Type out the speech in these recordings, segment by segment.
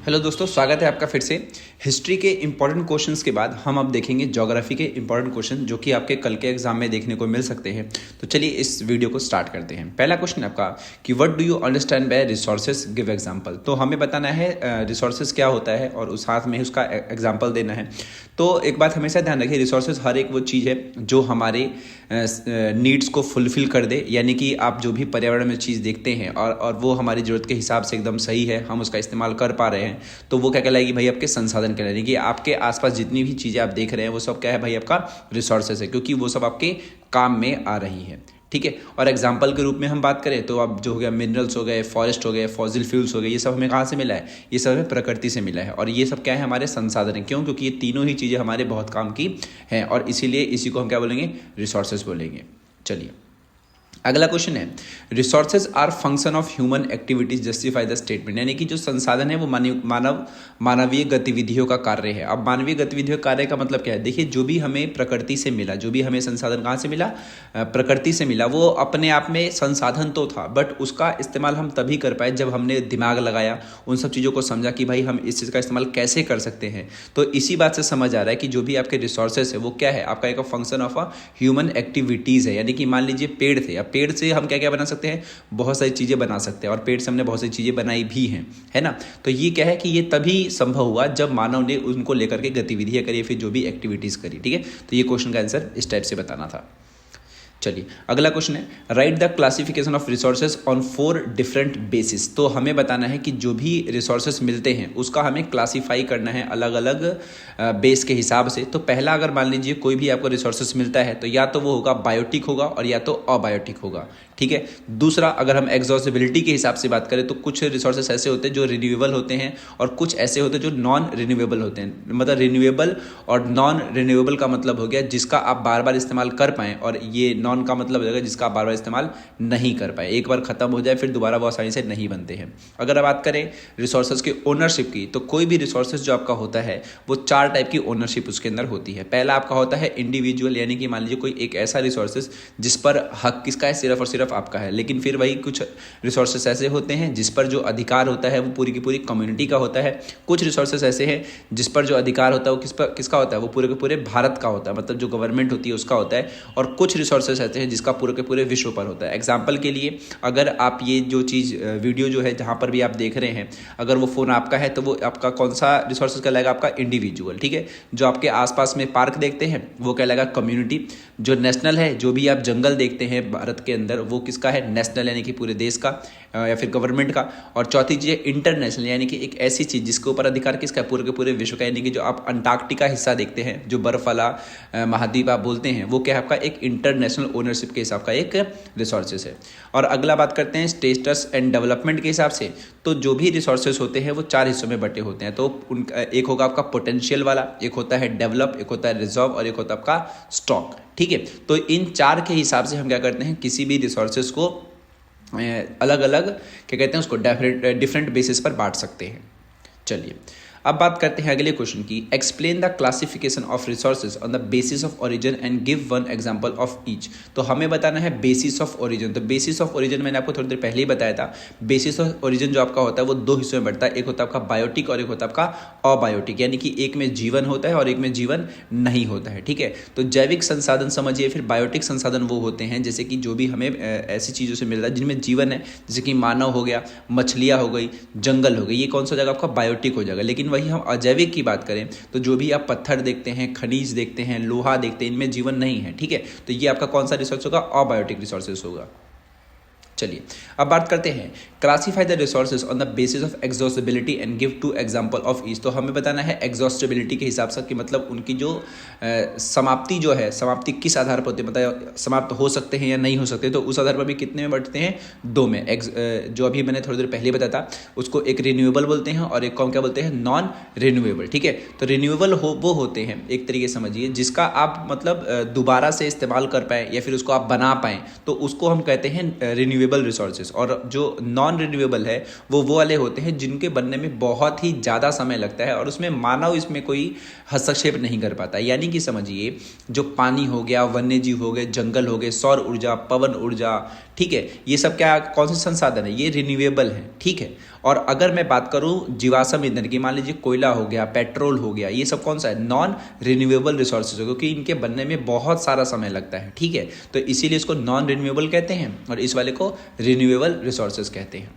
Hello दोस्तों, स्वागत है आपका फिर से। हिस्ट्री के इंपॉर्टेंट क्वेश्चंस के बाद हम अब देखेंगे ज्योग्राफी के इंपॉर्टेंट क्वेश्चन जो कि आपके कल के एग्जाम में देखने को मिल सकते हैं। तो चलिए इस वीडियो को स्टार्ट करते हैं। पहला क्वेश्चन आपका कि what do you understand by resources, give example. तो हमें बताना है रिसोर्सेज क्या होता है और उस साथ में उसका एग्जाम्पल देना है। तो एक बात हमेशा ध्यान रखिए, रिसोर्सेज हर एक वो चीज़ है जो हमारे नीड्स को फुलफिल कर दे, यानी कि आप जो भी पर्यावरण में चीज़ देखते हैं और वो हमारी ज़रूरत के हिसाब से एकदम सही है, हम उसका इस्तेमाल कर पा रहे हैं, तो वो क्या कहलाएगी भाई? आपके संसाधन कहलाएगी। कि आपके आसपास जितनी भी चीज़ें आप देख रहे हैं वो सब क्या है भाई? आपका रिसोर्सेज है, क्योंकि वो सब आपके काम में आ रही है। ठीक है। और एग्जाम्पल के रूप में हम बात करें तो अब जो हो गया मिनरल्स हो गए, फॉरेस्ट हो गए, फॉसिल फ्यूल्स हो गए, ये सब हमें कहाँ से मिला है? ये सब हमें प्रकृति से मिला है। और ये सब क्या है? हमारे संसाधन है। क्यों? क्योंकि ये तीनों ही चीज़ें हमारे बहुत काम की हैं और इसीलिए इसी को हम क्या बोलेंगे? रिसोर्सेज बोलेंगे। चलिए अगला क्वेश्चन है, resources are function of human activities justify the statement. यानी कि जो संसाधन है वो मानवीय गतिविधियों का कार्य है। अब मानवीय गतिविधियों का कार्य का मतलब क्या है? देखिए, जो भी हमें प्रकृति से मिला, जो भी हमें संसाधन कहाँ से मिला? प्रकृति से मिला। वो अपने आप में संसाधन तो था, बट उसका इस्तेमाल हम तभी कर पाए जब हमने दिमाग लगाया, उन सब चीज़ों को समझा कि भाई हम इस चीज़ का इस्तेमाल कैसे कर सकते हैं। तो इसी बात से समझ आ रहा है कि जो भी आपके रिसोर्सेज है वो क्या है? आपका एक function of a human activities है। यानी कि मान लीजिए पेड़ थे, अब पेड़ से हम क्या क्या बना सकते हैं? बहुत सारी चीज़ें बना सकते हैं और पेड़ से हमने बहुत सारी चीज़ें बनाई भी हैं, है ना। तो ये क्या है कि ये तभी संभव हुआ जब मानव ने उनको लेकर के गतिविधियां करी, फिर जो भी एक्टिविटीज़ करी। ठीक है, तो ये क्वेश्चन का आंसर इस टाइप से बताना था। चलिए अगला क्वेश्चन है, right the classification of resources on 4 different basis. तो हमें बताना है कि जो भी रिसोर्सेज मिलते हैं उसका हमें क्लासीफाई करना है अलग अलग बेस के हिसाब से। तो पहला, अगर मान लीजिए कोई भी आपको रिसोर्सेज मिलता है तो या तो वो होगा बायोटिक होगा और या तो अबायोटिक होगा। ठीक है। दूसरा, अगर हम एग्जॉस्टिबिलिटी के हिसाब से बात करें तो कुछ रिसोर्सेज ऐसे होते हैं जो रिन्यूएबल होते हैं और कुछ ऐसे होते हैं जो नॉन रिन्यूएबल होते हैं। मतलब रिन्यूएबल और नॉन रिन्यूएबल का मतलब हो गया जिसका आप बार बार इस्तेमाल कर पाएँ, और ये नॉन का मतलब हो जाएगा जिसका आप बार बार इस्तेमाल नहीं कर पाए, एक बार खत्म हो जाए फिर दोबारा वो आसानी से नहीं बनते हैं। अगर बात करें रिसोर्सेज की ओनरशिप की, तो कोई भी रिसोर्सेज जो आपका होता है वो 4 टाइप की ओनरशिप उसके अंदर होती है। पहला आपका होता है इंडिविजुअल, यानी कि मान लीजिए कोई एक ऐसा रिसोर्सेज जिस पर हक किसका है? सिर्फ और सिर्फ आपका है। लेकिन फिर वही कुछ रिसोर्सेज ऐसे होते हैं जिस पर जो अधिकार होता है वो पूरी की पूरी कम्युनिटी का होता है। कुछ रिसोर्सेज ऐसे हैं जिस पर जो अधिकार होता है वो किसका होता है? वो पूरे के पूरे भारत का होता है, मतलब जो गवर्नमेंट होती है उसका होता है। और कुछ रिसोर्सेज ऐसे हैं जिसका पूरे के पूरे विश्व पर होता है। एग्जाम्पल के लिए, अगर आप ये जो चीज़ वीडियो जो है जहाँ पर भी आप देख रहे हैं, अगर वो फ़ोन आपका है तो वो आपका कौन सा रिसोर्सेज कहलाएगा? आपका इंडिविजुअल। ठीक है। जो आपके आसपास में पार्क देखते हैं वो कहलाएगा कम्युनिटी। जो नेशनल है, जो भी आप जंगल देखते हैं भारत के अंदर, वो किसका है? नेशनल, यानी कि पूरे देश का या फिर गवर्नमेंट का। और चौथी चीज़ है इंटरनेशनल, यानी कि एक ऐसी चीज़ जिसके ऊपर अधिकार किसका है? पूरे के पूरे विश्व का। यानी कि जो आप अंटार्कटिका हिस्सा देखते हैं, जो बर्फ वाला महाद्वीप आप बोलते हैं, वो क्या है? आपका एक इंटरनेशनल ओनरशिप के हिसाब का एक रिसोर्सेज है। और अगला बात करते हैं स्टेटस एंड डेवलपमेंट के हिसाब से, तो जो भी रिसोर्सेज होते हैं वो 4 हिस्सों में बटे होते हैं। तो उनका एक होगा आपका पोटेंशियल वाला, एक होता है डेवलप, एक होता है रिजर्व और एक होता है आपका स्टॉक। ठीक है। तो इन 4 के हिसाब से हम क्या करते हैं? किसी भी रिसोर्सेज को अलग अलग क्या कहते हैं उसको डिफरेंट बेसिस पर बांट सकते हैं। चलिए अब बात करते हैं अगले क्वेश्चन की, explain the classification of resources on the basis of origin and give one example of each. तो हमें बताना है बेसिस ऑफ ओरिजिन। तो बेसिस ऑफ ओरिजिन मैंने आपको थोड़ी देर पहले ही बताया था। बेसिस ऑफ ओरिजिन जो आपका होता है वो 2 हिस्सों में बढ़ता है, एक होता है आपका बायोटिक और एक होता है आपका अबायोटिक, यानी कि एक में जीवन होता है और एक में जीवन नहीं होता है। ठीक है। तो जैविक संसाधन समझिए, फिर बायोटिक संसाधन वो होते हैं जैसे कि जो भी हमें ऐसी चीज़ों से मिल रहा है जिनमें जीवन है, जैसे कि मानव हो गया, मछलियाँ हो गई, जंगल हो गई, ये कौन सा जगह आपका? बायोटिक हो जाएगा। लेकिन वही हम अजैविक की बात करें तो जो भी आप पत्थर देखते हैं, खनिज देखते हैं, लोहा देखते हैं, इनमें जीवन नहीं है। ठीक है। तो ये आपका कौन सा रिसोर्स होगा? अबायोटिक रिसोर्सेज होगा। चलिए अब बात करते हैं classify the resources on the basis of exhaustibility and give 2 example of each. तो हमें बताना है एग्जॉस्टिबिलिटी के हिसाब से कि मतलब उनकी जो समाप्ति जो है, समाप्ति किस आधार पर होती है, मतलब समाप्त हो सकते हैं या नहीं हो सकते। तो उस आधार पर भी कितने में बढ़ते हैं? 2 में। जो अभी मैंने थोड़ी देर पहले बताया था उसको एक रिन्यूएबल बोलते हैं और एक को क्या बोलते हैं? Non renewable. ठीक है। तो रिन्यूएबल वो होते हैं, एक तरीके से समझिए, जिसका आप मतलब दोबारा से इस्तेमाल कर पाएँ या फिर उसको आप बना पाएँ, तो उसको हम कहते हैं रिन्यूएबल रिसोर्सेज। और जो नॉन रिन्यूएबल है वो वाले होते हैं जिनके बनने में बहुत ही ज़्यादा समय लगता है और उसमें मानव इसमें कोई हस्तक्षेप नहीं कर पाता। यानी कि समझिए, जो पानी हो गया, वन्य जीव हो गए, जंगल हो गए, सौर ऊर्जा, पवन ऊर्जा, ठीक है, ये सब क्या कौन से संसाधन है? ये रिन्यूएबल है। ठीक है। और अगर मैं बात करूं जीवाश्म ईंधन की, मान लीजिए कोयला हो गया, पेट्रोल हो गया, ये सब कौन सा है, नॉन रिन्यूएबल रिसोर्सेज हो, क्योंकि इनके बनने में बहुत सारा समय लगता है, ठीक है, तो इसीलिए इसको नॉन रिन्यूएबल कहते हैं और इस वाले को रिन्यूएबल रिसोर्सेज कहते हैं।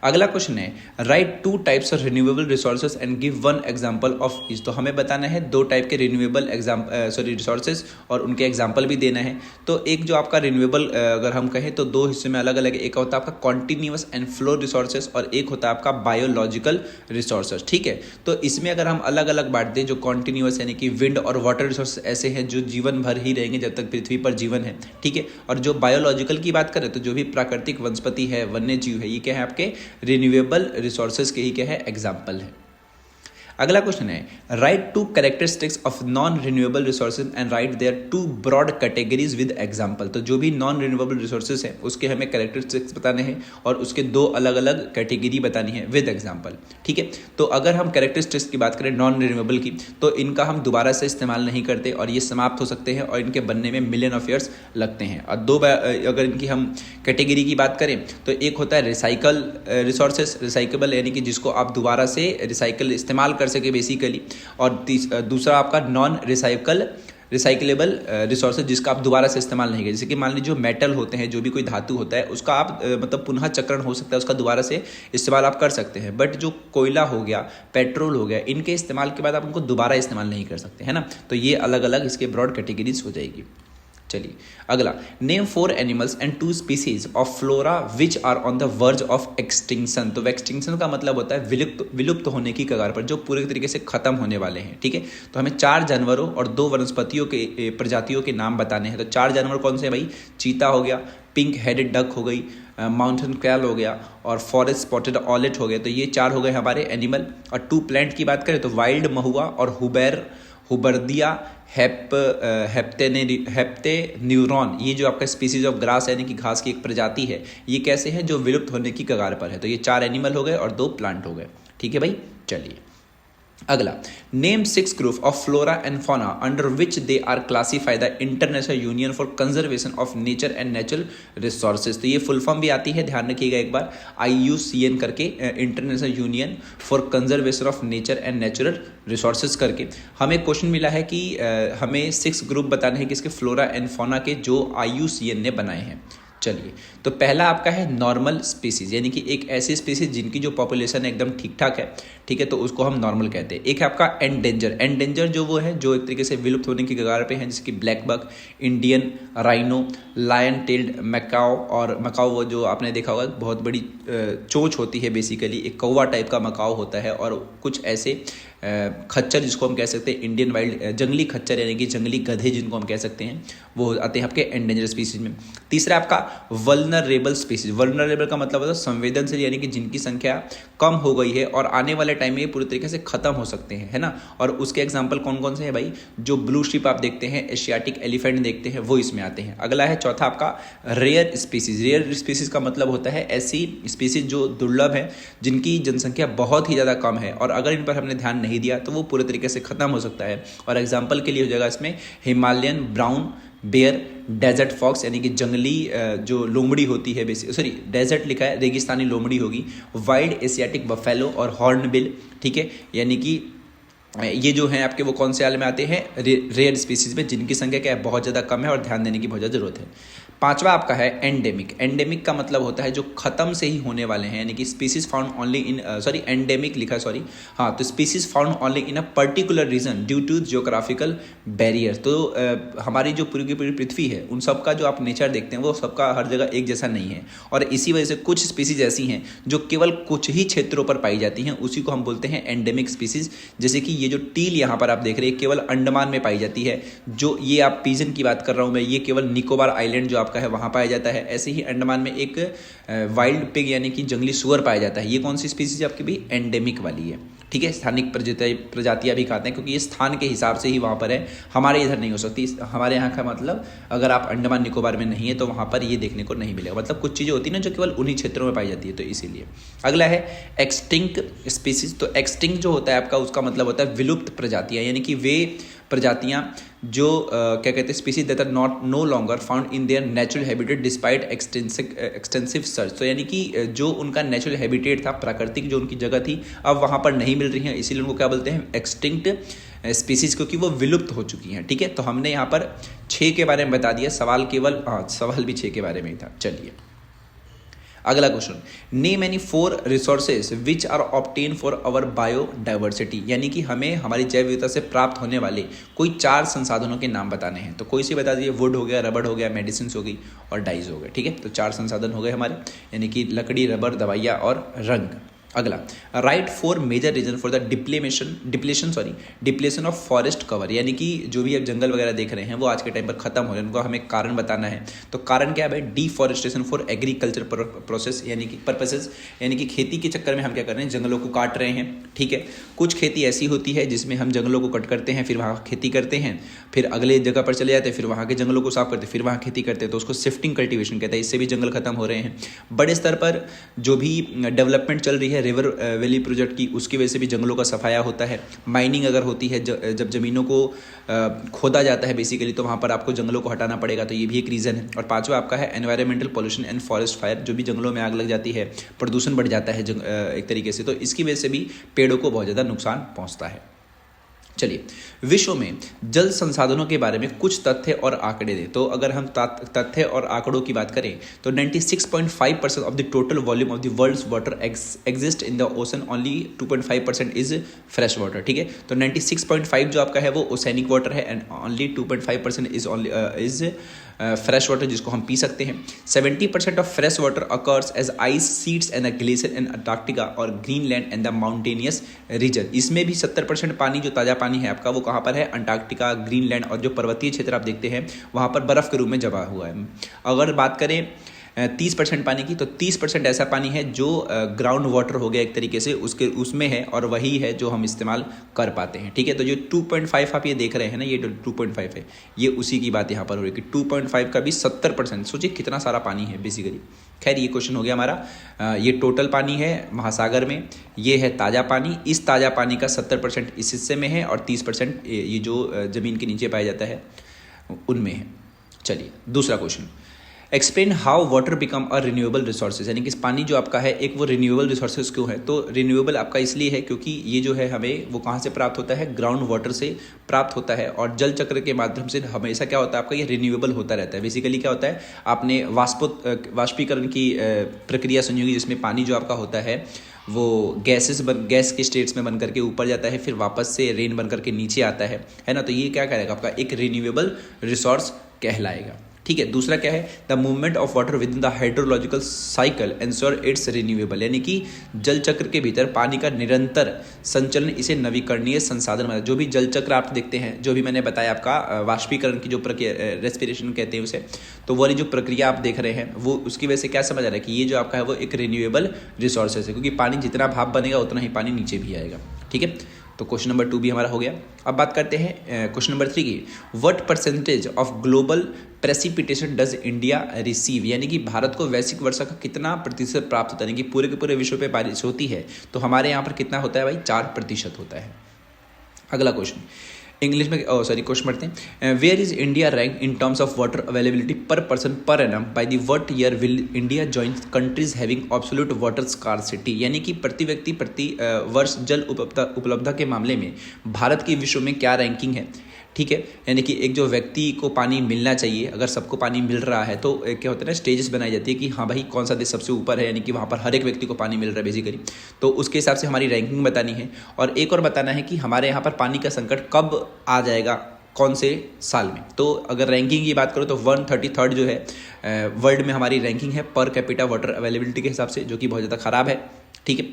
अगला क्वेश्चन है write 2 types of renewable resources and give 1 example of each. तो हमें बताना है 2 टाइप के रिन्यूएबल रिसोर्सेज और उनके एग्जांपल भी देना है। तो एक जो आपका रिन्यूएबल अगर हम कहें तो 2 हिस्से में अलग अलग, एक होता है आपका कॉन्टिन्यूअस एंड फ्लो रिसोर्सेज और एक होता है आपका बायोलॉजिकल रिसोर्सेज, ठीक है। तो इसमें अगर हम अलग अलग बांट दें, जो कॉन्टिन्यूअस यानी कि विंड और वाटर रिसोर्सेज ऐसे हैं जो जीवन भर ही रहेंगे जब तक पृथ्वी पर जीवन है, ठीक है, और जो बायोलॉजिकल की बात करें तो जो भी प्राकृतिक वनस्पति है, वन्य जीव है, ये क्या है आपके रिन्यूएबल रिसोर्सेज के ही क्या है, एग्जाम्पल है। अगला क्वेश्चन है write 2 characteristics of non renewable resources and write their 2 broad categories with example. तो जो भी नॉन रिन्यूएबल रिसोर्सेज है उसके हमें कैरेक्टरिस्टिक्स बताने हैं और उसके 2 अलग अलग कैटेगरी बतानी है विद एग्जाम्पल, ठीक है। तो अगर हम कैरेक्टरिस्टिक्स की बात करें नॉन रिन्यूएबल की, तो इनका हम दोबारा से इस्तेमाल नहीं करते और ये समाप्त हो सकते हैं और इनके बनने में मिलियन ऑफ ईयर्स लगते हैं। और 2 अगर इनकी हम कैटेगरी की बात करें तो एक होता है रिसाइकल रिसोर्सेज, रिसाइकेबल यानी कि जिसको आप दोबारा से रिसाइकल इस्तेमाल कर सके बेसिकली, और दूसरा आपका नॉन रिसाइकलेबल रिसोर्सेज जिसका आप दोबारा से इस्तेमाल नहीं करें। जैसे कि मान लीजिए जो मेटल होते हैं, जो भी कोई धातु होता है उसका आप मतलब पुनः चक्रण हो सकता है, उसका दोबारा से इस्तेमाल आप कर सकते हैं, बट जो कोयला हो गया, पेट्रोल हो गया, इनके इस्तेमाल के बाद आप उनको दोबारा इस्तेमाल नहीं कर सकते, है ना। तो ये अलग अलग इसके ब्रॉड कैटेगरीज हो जाएगी। चलिए अगला, name 4 animals and 2 species of flora which are on the verge of extinction. तो एक्सटिंक्शन का मतलब होता है विलुप्त होने की कगार पर, जो पूरे तरीके से खत्म होने वाले हैं, ठीक है। तो हमें 4 जानवरों और 2 वनस्पतियों के प्रजातियों के नाम बताने हैं। तो 4 जानवर कौन से हैं भाई, चीता हो गया, पिंक हेडेड डक हो गई, माउंटेन क्वैल हो गया और फॉरेस्ट स्पॉटेड ऑलेट हो गया। तो ये 4 हो गए हमारे एनिमल। और 2 प्लांट की बात करें तो वाइल्ड महुआ और हुबर्दिया हेप्टे न्यूरॉन, ये जो आपका स्पीसीज ऑफ ग्रास यानी कि घास की एक प्रजाति है, ये कैसे है, जो विलुप्त होने की कगार पर है। तो ये 4 एनिमल हो गए और 2 प्लांट हो गए, ठीक है भाई। चलिए अगला, name 6 group of flora and fauna under which they are classify the international union for conservation of nature and natural resources. तो ये फुल फॉर्म भी आती है, ध्यान रखिएगा एक बार, IUCN करके, international union for conservation of nature and natural resources करके। हमें क्वेश्चन मिला है कि हमें 6 ग्रुप बताने हैं किसके, फ्लोरा एंड फौना के, जो IUCN ने बनाए हैं। चलिए, तो पहला आपका है नॉर्मल स्पीसीज, यानी कि एक ऐसी स्पीसीज जिनकी जो पॉपुलेशन एकदम ठीक ठाक है, ठीक है, तो उसको हम नॉर्मल कहते हैं। एक है आपका एंडेंजर जो वो है जो एक तरीके से विलुप्त होने की कगार पे हैं, जैसे कि black buck, Indian rhino, lion tailed macaque. और मकाओ वो जो आपने देखा होगा बहुत बड़ी चोंच होती है, बेसिकली एक कौवा टाइप का मकाओ होता है। और कुछ ऐसे खच्चर जिसको हम कह सकते हैं इंडियन वाइल्ड, जंगली खच्चर यानी कि जंगली गधे जिनको हम कह सकते हैं, वो आते हैं आपके एंडेंजर स्पीसीज में। तीसरा आपका वल्नरेबल स्पीसीज। वल्नरेबल का मतलब होता है संवेदनशील, यानी कि जिनकी संख्या कम हो गई है और आने वाले टाइम में ये पूरी तरीके से खत्म हो सकते हैं, है ना। और उसके एग्जाम्पल कौन कौन से हैं भाई, जो ब्लू शिप आप देखते हैं, एशियाटिक एलिफेंट देखते हैं, वो इसमें आते हैं। अगला है चौथा आपका रेयर स्पीसीज। रेयर स्पीसीज का मतलब होता है ऐसी स्पीसीज जो दुर्लभ है, जिनकी जनसंख्या बहुत ही ज़्यादा कम है और अगर इन पर हमने ध्यान नहीं दिया तो वो पूरे तरीके से खत्म हो सकता है। और एग्जाम्पल के लिए हो जाएगा इसमें Himalayan brown bear, desert fox यानी कि जंगली जो लोमड़ी होती है, सॉरी डेजर्ट लिखा है, रेगिस्तानी लोमड़ी होगी, वाइल्ड एशियाटिक बफेलो और हॉर्नबिल, ठीक है, यानी कि ये जो हैं आपके वो कौन से आल में आते हैं, रेयर स्पीसीज में, जिनकी संख्या क्या है बहुत ज़्यादा कम है और ध्यान देने की बहुत ज़्यादा जरूरत है। पांचवा आपका है एंडेमिक। एंडेमिक का मतलब होता है जो खत्म से ही होने वाले हैं, यानी कि species found only in, sorry endemic लिखा है, सॉरी हाँ, तो species found only in a particular region due to geographical barrier. तो हमारी जो पूरी की पूरी पृथ्वी है उन सब का जो आप नेचर देखते हैं वो सबका हर जगह एक जैसा नहीं है, और इसी वजह से कुछ स्पीसीज ऐसी हैं जो केवल कुछ ही क्षेत्रों पर पाई जाती हैं, उसी को हम बोलते हैं एंडेमिक स्पीसीज। जैसे कि ये जो टील यहाँ पर आप देख रहे हैं केवल अंडमान में पाई जाती है, जो ये आप पीजन की बात कर रहा हूँ मैं, ये केवल निकोबार आइलैंड जो का है वहां पाया जाता है। ऐसे ही अंडमान में एक वाइल्ड पिग यानी कि जंगली सुअर पाया जाता है। ये कौन सी स्पीसीज आपकी भी एंडेमिक वाली है, ठीक है। स्थानिक प्रजातियां भी खाते हैं क्योंकि ये स्थान के हिसाब से ही वहां पर है, हमारे इधर नहीं हो सकती। हमारे यहाँ का मतलब अगर आप अंडमान निकोबार में नहीं है तो वहां पर ये देखने को नहीं मिलेगा, मतलब कुछ चीज़ें होती है ना जो केवल उन्हीं क्षेत्रों में पाई जाती है, तो इसीलिए। अगला है एक्सटिंक्ट स्पीसीज। तो एक्सटिंक्ट जो होता है आपका उसका मतलब होता है विलुप्त प्रजातियां, यानी कि वे प्रजातियां जो क्या कहते हैं species that are not no longer found in their natural habitat despite extensive search. तो यानी कि जो उनका नेचुरल हैबिटेट था, प्राकृतिक जो उनकी जगह थी, अब वहाँ पर नहीं मिल रही हैं, इसीलिए उनको क्या बोलते हैं एक्सटिंक्ट स्पीसीज, क्योंकि वो विलुप्त हो चुकी हैं। ठीक है, तो हमने यहाँ पर 6 के बारे में बता दिया, सवाल केवल सवाल भी 6 के बारे में ही था। चलिए अगला question, name any 4 resources which are obtain for our biodiversity, यानी कि हमें हमारी जैव विविधता से प्राप्त होने वाले कोई 4 संसाधनों के नाम बताने हैं। तो कोई सी बता दीजिए, वुड हो गया, रबड़ हो गया, मेडिसिन हो गई और डाइज हो गए। ठीक है, तो 4 संसाधन हो गए हमारे, यानी कि लकड़ी, रबर, दवाइयाँ और रंग। अगला, write 4 major reason for the depletion of forest cover, यानी कि जो भी अब जंगल वगैरह देख रहे हैं वो आज के टाइम पर खत्म हो रहे हैं, उनको हमें कारण बताना है। तो कारण क्या है भाई, डिफॉरेस्टेशन फॉर एग्रीकल्चर प्रोसेस, यानी कि पर्पसेस, यानी कि खेती के चक्कर में हम क्या कर रहे हैं, जंगलों को काट रहे हैं। ठीक है, कुछ खेती ऐसी होती है जिसमें हम जंगलों को कट करते हैं, फिर वहाँ खेती करते हैं, फिर अगले जगह पर चले जाते हैं, फिर वहाँ के जंगलों को साफ करते हैं, फिर वहाँ खेती करते हैं, तो उसको शिफ्टिंग कल्टीवेशन कहते हैं। इससे भी जंगल खत्म हो रहे हैं। बड़े स्तर पर जो भी डेवलपमेंट चल रही है रिवर वैली प्रोजेक्ट की, उसकी वजह से भी जंगलों का सफाया होता है। माइनिंग अगर होती है, जब जमीनों को खोदा जाता है बेसिकली, तो वहाँ पर आपको जंगलों को हटाना पड़ेगा, तो ये भी एक रीज़न है। और 5वां आपका है environmental pollution and forest fire, जो भी जंगलों में आग लग जाती है, प्रदूषण बढ़ जाता है एक तरीके से, तो इसकी वजह से भी पेड़ों को बहुत ज़्यादा नुकसान पहुँचता है। चलिए, विश्व में जल संसाधनों के बारे में कुछ तथ्य और आंकड़े दें। तो अगर हम तथ्य और आंकड़ों की बात करें तो 96.5% of the total volume of the world's water exist in the ocean, only 2.5% is fresh water. ठीक है, तो 96.5 जो आपका है वो ओसेनिक वाटर है and only 2.5% is fresh water, जिसको हम पी सकते हैं। 70% of fresh water occurs as ice sheets and glacier in Antarctica और Greenland and the mountainous region. इसमें भी 70% पानी जो ताज़ा पानी है आपका वो कहाँ पर है, अंटार्कटिका, ग्रीनलैंड और जो पर्वतीय क्षेत्र आप देखते हैं वहाँ पर बर्फ़ के रूप में जमा हुआ है। अगर बात करें 30% पानी की, तो 30% ऐसा पानी है जो ग्राउंड वाटर हो गया एक तरीके से, उसमें है, और वही है जो हम इस्तेमाल कर पाते हैं। ठीक है, तो जो 2.5 आप ये देख रहे हैं ना, ये 2.5 है, ये उसी की बात यहाँ पर हो रही है कि 2.5 का भी 70%, सोचिए कितना सारा पानी है बेसिकली। खैर, ये क्वेश्चन हो गया हमारा। ये टोटल पानी है महासागर में, ये है ताज़ा पानी, इस ताज़ा पानी का 70% इस हिस्से में है और 30% ये जो ज़मीन के नीचे पाया जाता है उनमें है। चलिए दूसरा question, explain how water become a renewable resources, यानी कि पानी जो आपका है एक वो रिन्यूएबल रिसोर्सेज क्यों है। तो रिन्यूएबल आपका इसलिए है क्योंकि ये जो है हमें वो कहाँ से प्राप्त होता है, ग्राउंड वाटर से प्राप्त होता है, और जल चक्र के माध्यम से हमेशा क्या होता है आपका, ये रिन्यूएबल होता रहता है। बेसिकली क्या होता है, आपने वाष्पीकरण की प्रक्रिया सुनी होगी, जिसमें पानी जो आपका होता है वो गैस के स्टेट्स में बन करके ऊपर जाता है, फिर वापस से रेन बन करके नीचे आता है ना। तो ये क्या करेगा, आपका एक रिन्यूएबल रिसोर्स कहलाएगा। ठीक है, दूसरा क्या है, the movement of water with in the hydrological cycle ensure it's renewable, यानी कि जल चक्र के भीतर पानी का निरंतर संचलन इसे नवीकरणीय संसाधन बनाता है। जो भी जल चक्र आप देखते हैं, जो भी मैंने बताया आपका वाष्पीकरण की जो प्रक्रिया, रेस्पिरेशन कहते हैं उसे, तो वो जो प्रक्रिया आप देख रहे हैं वो उसकी वजह से क्या समझ आ रहा है कि ये जो आपका है वो एक रिन्यूएबल रिसोर्सेज है, क्योंकि पानी जितना भाप बनेगा उतना ही पानी नीचे भी आएगा। ठीक है, तो क्वेश्चन नंबर 2 भी हमारा हो गया। अब बात करते हैं क्वेश्चन नंबर 3 की, what percentage of global precipitation does India receive, यानी कि भारत को वैश्विक वर्षा का कितना प्रतिशत प्राप्त होता है, यानी कि पूरे के पूरे विश्व पे बारिश होती है तो हमारे यहाँ पर कितना होता है भाई, 4% होता है। अगला क्वेश्चन इंग्लिश में, क्वेश्चन पढ़ते हैं, where is India rank in terms of water availability per person per annum by the what year will India join countries having absolute water scarcity, यानी कि प्रति व्यक्ति प्रति वर्ष जल उपलब्धता के मामले में भारत की विश्व में क्या रैंकिंग है। ठीक है, यानी कि एक जो व्यक्ति को पानी मिलना चाहिए, अगर सबको पानी मिल रहा है तो क्या होता है ना, स्टेजेस बनाई जाती है कि हाँ भाई कौन सा देश सबसे ऊपर है, यानी कि वहाँ पर हर एक व्यक्ति को पानी मिल रहा है बेसिकली, तो उसके हिसाब से हमारी रैंकिंग बतानी है। और एक और बताना है कि हमारे यहाँ पर पानी का संकट कब आ जाएगा, कौन से साल में। तो अगर रैंकिंग की बात करो तो 133 जो है वर्ल्ड में हमारी रैंकिंग है पर कैपिटा वाटर अवेलेबिलिटी के हिसाब से, जो कि बहुत ज़्यादा ख़राब है। ठीक है,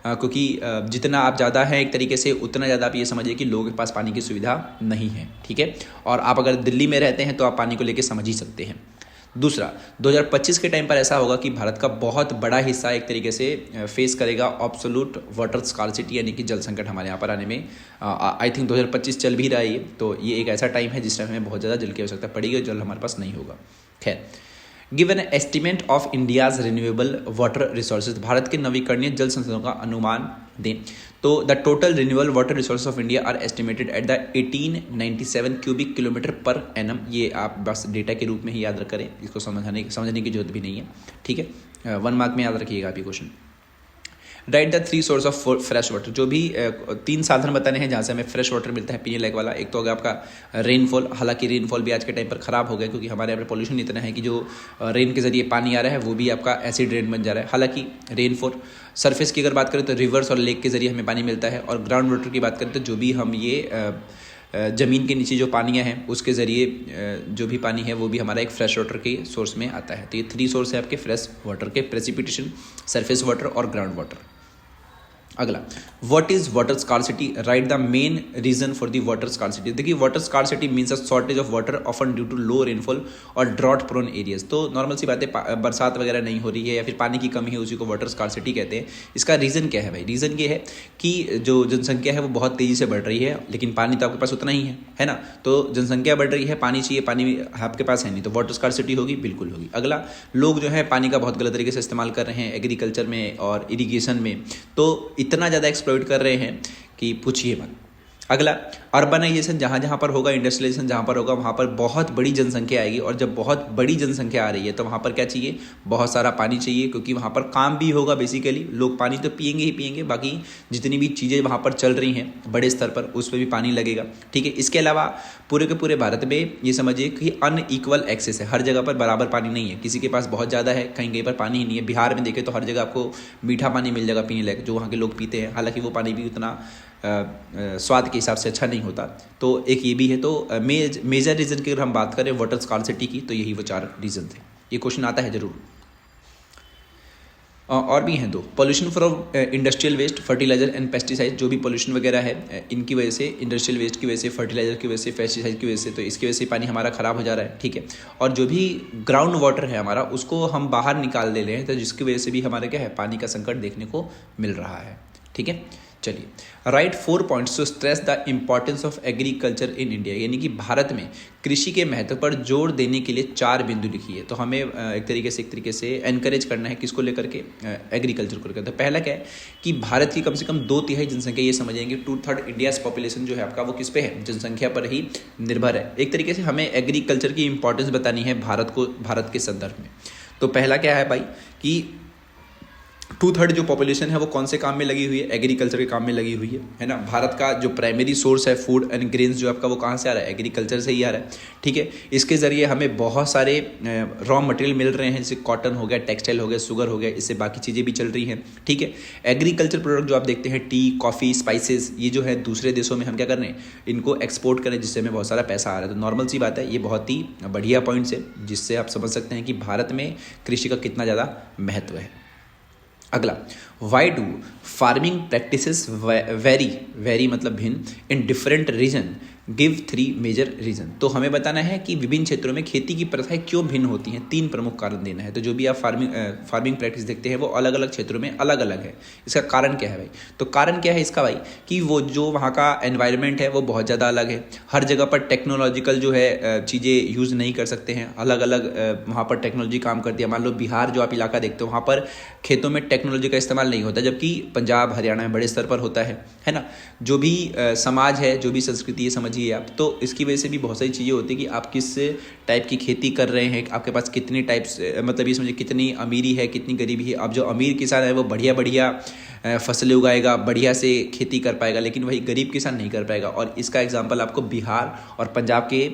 क्योंकि जितना आप ज़्यादा हैं एक तरीके से उतना ज़्यादा आप ये समझिए कि लोगों के पास पानी की सुविधा नहीं है। ठीक है, और आप अगर दिल्ली में रहते हैं तो आप पानी को लेके समझ ही सकते हैं। दूसरा, 2025 के टाइम पर ऐसा होगा कि भारत का बहुत बड़ा हिस्सा एक तरीके से फेस करेगा एब्सोल्यूट वाटर स्कार्सिटी, यानी कि जल संकट हमारे यहाँ पर आने में आई थिंक 2025 चल भी रहा है ये, तो ये एक ऐसा टाइम है जिस टाइम हमें बहुत ज़्यादा जल की आवश्यकता पड़ेगी और जल हमारे पास नहीं होगा। खैर, give an estimate of India's renewable water resources, Bharat के नवीकरणीय जल संसाधनों का अनुमान दें। तो the total renewable water resource of India are estimated at the 1897 cubic kilometre per annum. ये आप बस डेटा के रूप में ही याद करें, इसको समझने की जरूरत भी नहीं है, ठीक है। 1 मार्क में याद रखिएगा आप ये question. Right the 3 source of fresh water, जो भी 3 साधन बताने हैं जहाँ से हमें फ्रेश वाटर मिलता है पीने लायक वाला। एक तो होगा आपका रेनफॉल, हालांकि रेनफॉल भी आज के टाइम पर ख़राब हो गया क्योंकि हमारे यहाँ पर पॉल्यूशन इतना है कि जो रेन के जरिए पानी आ रहा है वो भी आपका एसिड रेन बन जा रहा है। हालांकि रेनफॉल, सरफेस की अगर बात करें तो रिवर्स और लेक के जरिए हमें पानी मिलता है, और ग्राउंड वाटर की बात करें तो जो भी हम ये ज़मीन के नीचे जो पानियाँ हैं उसके ज़रिए जो भी पानी है वो भी हमारा एक फ्रेश वाटर के सोर्स में आता है। तो ये 3 सोर्स है आपके फ्रेश वाटर के, प्रेसिपिटेशन, सरफेस वाटर और ग्राउंड वाटर। अगला, what is water scarcity, right the main reason for the water scarcity. देखिए water scarcity means a shortage of water often due to low rainfall और drought prone areas. तो normal सी बात है, बरसात वगैरह नहीं हो रही है या फिर पानी की कमी है, उसी को वाटर स्कार्सिटी कहते हैं। इसका रीज़न क्या है भाई? रीज़न ये है कि जो जनसंख्या है वो बहुत तेज़ी से बढ़ रही है, लेकिन पानी तो आपके पास उतना ही है ना। तो जनसंख्या बढ़ रही है, पानी चाहिए, पानी आपके पास है नहीं, तो वाटर स्कार्सिटी होगी, बिल्कुल होगी। अगला, लोग जो है पानी का बहुत गलत तरीके से इस्तेमाल कर रहे हैं एग्रीकल्चर में और इरीगेशन में, तो इतना ज़्यादा एक्सप्लॉइट कर रहे हैं कि पूछिए मत। अगला, अर्बनाइजेशन, जहाँ जहाँ पर होगा, इंडस्ट्रियलाइजेशन जहाँ पर होगा वहाँ पर बहुत बड़ी जनसंख्या आएगी, और जब बहुत बड़ी जनसंख्या आ रही है तो वहाँ पर क्या चाहिए? बहुत सारा पानी चाहिए, क्योंकि वहाँ पर काम भी होगा। बेसिकली लोग पानी तो पिएंगे ही पिएंगे, बाकी जितनी भी चीज़ें वहाँ पर चल रही हैं बड़े स्तर पर उस पर भी पानी लगेगा, ठीक है। इसके अलावा पूरे के पूरे भारत में ये समझिए कि अनइक्वल एक्सेस है, हर जगह पर बराबर पानी नहीं है, किसी के पास बहुत ज़्यादा है, कहीं कहीं पर पानी ही नहीं है। बिहार में देखें तो हर जगह आपको मीठा पानी मिल जाएगा पीने लायक, जो वहाँ के लोग पीते हैं, हालांकि वो पानी भी उतना स्वाद के हिसाब से अच्छा नहीं होता। तो एक ये भी है। तो मेजर रीज़न की अगर हम बात करें वाटर स्कार्सिटी की, तो यही वो 4 रीज़न थे। ये क्वेश्चन आता है जरूर। और भी हैं 2, pollution from industrial waste, fertiliser and pesticide. जो भी पॉल्यूशन वगैरह है इनकी वजह से, इंडस्ट्रियल वेस्ट की वजह से, फर्टिलाइजर की वजह से, पेस्टिसाइड की वजह से, तो इसकी वजह से पानी हमारा ख़राब हो जा रहा है, ठीक है। और जो भी ग्राउंड वाटर है हमारा, उसको हम बाहर निकाल दे रहे हैं, तो जिसकी वजह से भी हमारे क्या है, पानी का संकट देखने को मिल रहा है, ठीक है। चलिए, write 4 points to stress the importance of agriculture in India, यानी कि भारत में कृषि के महत्व पर जोर देने के लिए 4 बिंदु लिखिए। तो हमें एक तरीके से एनकरेज करना है किसको लेकर के? एग्रीकल्चर को लेकर। तो पहला क्या है कि भारत की कम से कम 2/3 जनसंख्या, ये समझेंगे 2/3 इंडियाज पॉपुलेशन जो है आपका, वो किस पे है? जनसंख्या पर ही निर्भर है। एक तरीके से हमें एग्रीकल्चर की इंपॉर्टेंस बतानी है भारत के संदर्भ में। तो पहला क्या है भाई कि 2/3 जो पॉपुलेशन है वो कौन से काम में लगी हुई है? एग्रीकल्चर के काम में लगी हुई है ना। भारत का जो प्राइमरी सोर्स है फूड एंड ग्रेन्स जो आपका, वो कहाँ से आ रहा है? एग्रीकल्चर से ही आ रहा है, ठीक है। इसके ज़रिए हमें बहुत सारे रॉ मटेरियल मिल रहे हैं, जैसे कॉटन हो गया, टेक्सटाइल हो गया, शुगर हो गया, इससे बाकी चीज़ें भी चल रही हैं, ठीक है। एग्रीकल्चर प्रोडक्ट जो आप देखते हैं, टी, कॉफ़ी, स्पाइसेस, ये जो है दूसरे देशों में हम क्या कर रहे हैं? इनको एक्सपोर्ट करें, जिससे हमें बहुत सारा पैसा आ रहा है। तो नॉर्मल सी बात है, ये बहुत ही बढ़िया पॉइंट्स है, जिससे आप समझ सकते हैं कि भारत में कृषि का कितना ज़्यादा महत्व है। अगला, why do farming practices vary मतलब भिन्न in different region, give 3 major region. तो हमें बताना है कि विभिन्न क्षेत्रों में खेती की प्रथाएं क्यों भिन्न होती हैं, 3 प्रमुख कारण देना है। तो जो भी आप फार्मिंग प्रैक्टिस देखते हैं वो अलग अलग क्षेत्रों में अलग अलग है। इसका कारण क्या है भाई? तो कारण क्या है इसका भाई कि वो जो वहाँ का एनवायरनमेंट है वो बहुत ज़्यादा अलग है। हर जगह पर टेक्नोलॉजिकल जो है चीज़ें यूज़ नहीं कर सकते हैं, अलग अलग वहाँ पर टेक्नोलॉजी काम करती है। मान लो बिहार जो आप इलाका देखते हो, वहाँ पर खेतों में टेक्नोलॉजी का इस्तेमाल नहीं होता, जबकि पंजाब, हरियाणा में बड़े स्तर पर होता है ना। जो भी समाज है, जो भी संस्कृति है, समझिए आप, तो इसकी वजह से भी बहुत सारी चीज़ें होती है कि आप किस टाइप की खेती कर रहे हैं, आपके पास कितनी टाइप्स, मतलब ये समझिए कितनी अमीरी है, कितनी गरीबी है। अब जो अमीर किसान है वो बढ़िया फसलें उगाएगा, बढ़िया से खेती कर पाएगा, लेकिन वही गरीब किसान नहीं कर पाएगा। और इसका एग्जाम्पल आपको बिहार और पंजाब के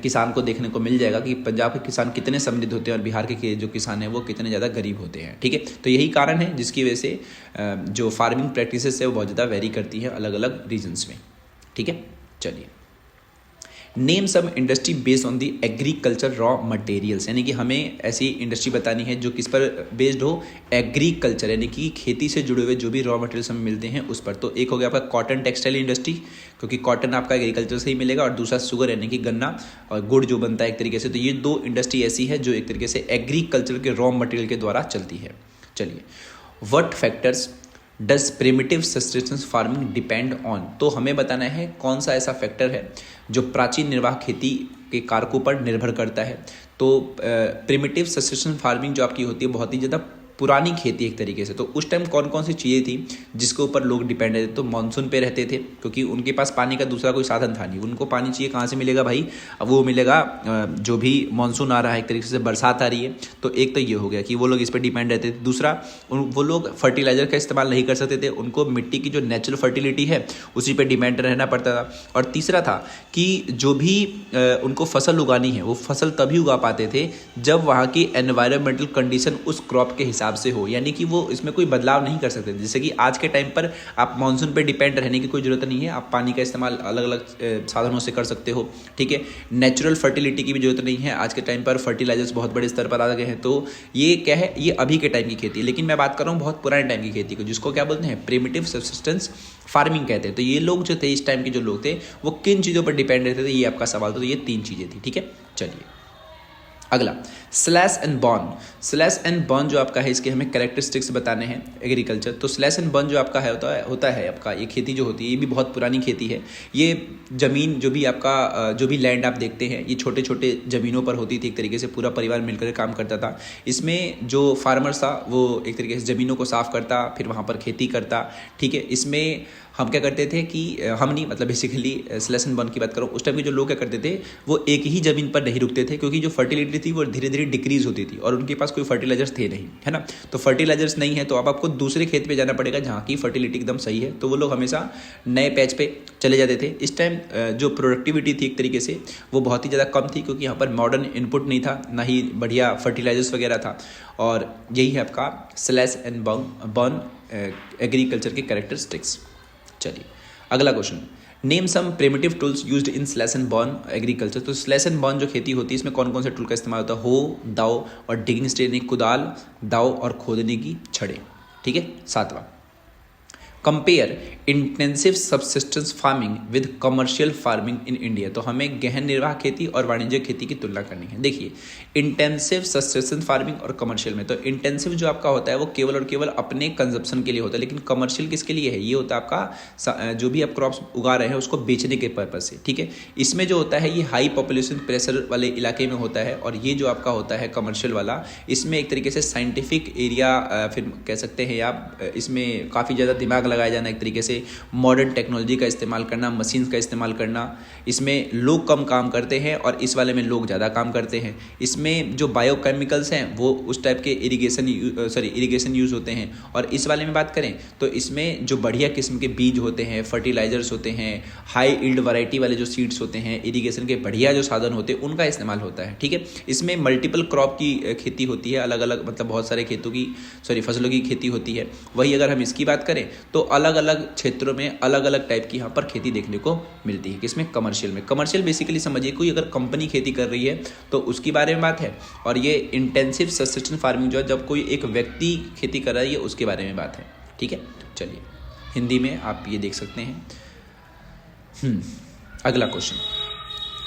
किसान को देखने को मिल जाएगा कि पंजाब के किसान कितने समृद्ध होते हैं और बिहार के जो किसान हैं वो कितने ज़्यादा गरीब होते हैं, ठीक है। तो यही कारण है जिसकी वजह से जो फार्मिंग प्रैक्टिसेस है वो बहुत ज़्यादा वेरी करती हैं अलग अलग रीजन्स में, ठीक है। चलिए, name some industry based on the agriculture raw materials, यानी कि हमें ऐसी इंडस्ट्री बतानी है जो किस पर बेस्ड हो? एग्रीकल्चर, यानी कि खेती से जुड़े हुए जो भी रॉ मटेरियल्स हमें मिलते हैं उस पर। तो एक हो गया आपका कॉटन टेक्सटाइल इंडस्ट्री, क्योंकि कॉटन आपका एग्रीकल्चर से ही मिलेगा, और दूसरा शुगर यानी कि गन्ना और गुड़ जो बनता है एक तरीके से। तो ये 2 इंडस्ट्री ऐसी है जो एक तरीके से एग्रीकल्चर के रॉ मटेरियल के द्वारा चलती है। चलिए, what factors does primitive sustenance farming depend on, तो हमें बताना है कौन सा ऐसा फैक्टर है जो प्राचीन निर्वाह खेती के कारकों पर निर्भर करता है। तो प्रिमिटिव सब्सिस्टेंस फार्मिंग जो आपकी होती है बहुत ही ज़्यादा पुरानी खेती एक तरीके से। तो उस टाइम कौन कौन सी चीज़ें थी जिसके ऊपर लोग डिपेंड रहते थे? तो मानसून पे रहते थे, क्योंकि उनके पास पानी का दूसरा कोई साधन था नहीं। उनको पानी चाहिए कहाँ से मिलेगा भाई? अब वो मिलेगा जो भी मानसून आ रहा है, एक तरीके से बरसात आ रही है। तो एक तो ये हो गया कि वो लोग इस पर डिपेंड रहते थे। दूसरा, वो लोग फर्टिलाइजर का इस्तेमाल नहीं कर सकते थे, उनको मिट्टी की जो नेचुरल फर्टिलिटी है उसी पर डिपेंड रहना पड़ता था। और तीसरा था कि जो भी उनको फसल उगानी है वो फसल तभी उगा पाते थे जब वहाँ की एनवायरमेंटल कंडीशन उस क्रॉप के हिसाब से हो, यानी कि वो इसमें कोई बदलाव नहीं कर सकते। जैसे कि आज के टाइम पर आप मानसून पे डिपेंड रहने की कोई ज़रूरत नहीं है, आप पानी का इस्तेमाल अलग अलग साधनों से कर सकते हो, ठीक है। नेचुरल फर्टिलिटी की भी जरूरत नहीं है, आज के टाइम पर फर्टिलाइजर्स बहुत बड़े स्तर पर आ गए हैं। तो ये क्या है, ये अभी के टाइम की खेती है। लेकिन मैं बात कर रहा हूँ बहुत पुराने टाइम की खेती को, जिसको क्या बोलते हैं? प्रिमिटिव सब्सिस्टेंस फार्मिंग कहते हैं। तो ये लोग जो थे, इस टाइम के जो लोग थे, वो किन चीज़ों पर डिपेंड रहते थे, ये आपका सवाल था। तो ये 3 चीज़ें थी, ठीक है। चलिए अगला, slash and burn. Slash and burn जो आपका है, इसके हमें कैरेक्टरिस्टिक्स बताने हैं एग्रीकल्चर। तो स्लैश एंड बर्न जो आपका है होता है आपका, ये खेती जो होती है ये भी बहुत पुरानी खेती है। ये ज़मीन जो भी आपका जो भी लैंड आप देखते हैं, ये छोटे छोटे ज़मीनों पर होती थी। एक तरीके से पूरा परिवार मिलकर काम करता था। इसमें जो फार्मर्स था वो एक तरीके से ज़मीनों को साफ करता, फिर वहाँ पर खेती करता, ठीक है। इसमें हम क्या करते थे कि हम नहीं, मतलब बेसिकली स्लैश एंड बर्न की बात करूँ, उस टाइम के जो लोग क्या करते थे वो एक ही ज़मीन पर नहीं रुकते थे, क्योंकि जो फर्टिलिटी थी वो धीरे धीरे डिक्रीज होती थी और उनके पास कोई फर्टिलाइजर्स थे नहीं, है ना। तो फर्टिलाइजर्स नहीं है तो अब आपको दूसरे खेत पे जाना पड़ेगा जहाँ की फर्टिलिटी एकदम सही है। तो वो लोग हमेशा नए पैच पे चले जाते थे। इस टाइम जो प्रोडक्टिविटी थी एक तरीके से वो बहुत ही ज़्यादा कम थी, क्योंकि यहाँ पर मॉडर्न इनपुट नहीं था, ना ही बढ़िया फर्टिलाइजर्स वगैरह था। और यही है आपका स्लैश एंड बर्न एग्रीकल्चर के कैरेक्टरिस्टिक्स। चलिए अगला question, name some primitive tools used in slash and burn agriculture. तो स्लैश एंड बर्न जो खेती होती है इसमें कौन कौन से टूल का इस्तेमाल होता है? हो, दाव और डिगिंग स्टेन, कुदाल, दाव और खोदने की छड़ें, ठीक है। 7वां, compare intensive subsistence farming with commercial farming in India. तो हमें गहन निर्वाह खेती और वाणिज्यिक खेती की तुलना करनी है। देखिए, इंटेंसिव सब्सिस्टेंस फार्मिंग और कमर्शियल में, तो इंटेंसिव जो आपका होता है वो केवल और केवल अपने कंजप्शन के लिए होता है, लेकिन कमर्शियल किसके लिए है? ये होता है आपका जो भी आप क्रॉप्स उगा रहे हैं उसको बेचने के पर्पज से, ठीक है। इसमें जो होता है ये हाई पॉपुलेशन प्रेशर वाले इलाके में होता है, और ये जो आपका होता है कमर्शियल वाला, इसमें एक तरीके से साइंटिफिक एरिया फिर कह सकते हैं आप, इसमें काफ़ी ज़्यादा दिमाग लगाया जाना, एक तरीके से मॉडर्न टेक्नोलॉजी का इस्तेमाल करना, मशीन का इस्तेमाल करना। इसमें लोग कम काम करते हैं और इस वाले में लोग ज़्यादा काम करते हैं। इसमें जो बायोकेमिकल्स हैं वो उस टाइप के इरिगेशन यूज़ होते हैं। और इस वाले में बात करें तो इसमें जो बढ़िया किस्म के बीज होते हैं, फर्टिलाइजर्स होते हैं, हाई यील्ड वैरायटी वाले जो सीड्स होते हैं, इरिगेशन के बढ़िया जो साधन होते हैं उनका इस्तेमाल होता है, ठीक है। इसमें मल्टीपल क्रॉप की खेती होती है, अलग अलग मतलब बहुत सारे फसलों की खेती होती है। वही अगर हम इसकी बात करें तो अलग अलग क्षेत्रों में अलग अलग टाइप की यहाँ पर खेती देखने को मिलती है। किसमें? कमर्शियल में। कमर्शियल बेसिकली समझिए कोई अगर कंपनी खेती कर रही है तो उसके बारे में बात है, और ये इंटेंसिव सब्सिस्टेंस फार्मिंग जो है जब कोई एक व्यक्ति खेती कर रहा है ये उसके बारे में बात है, ठीक है। चलिए हिंदी में आप ये देख सकते हैं। अगला question,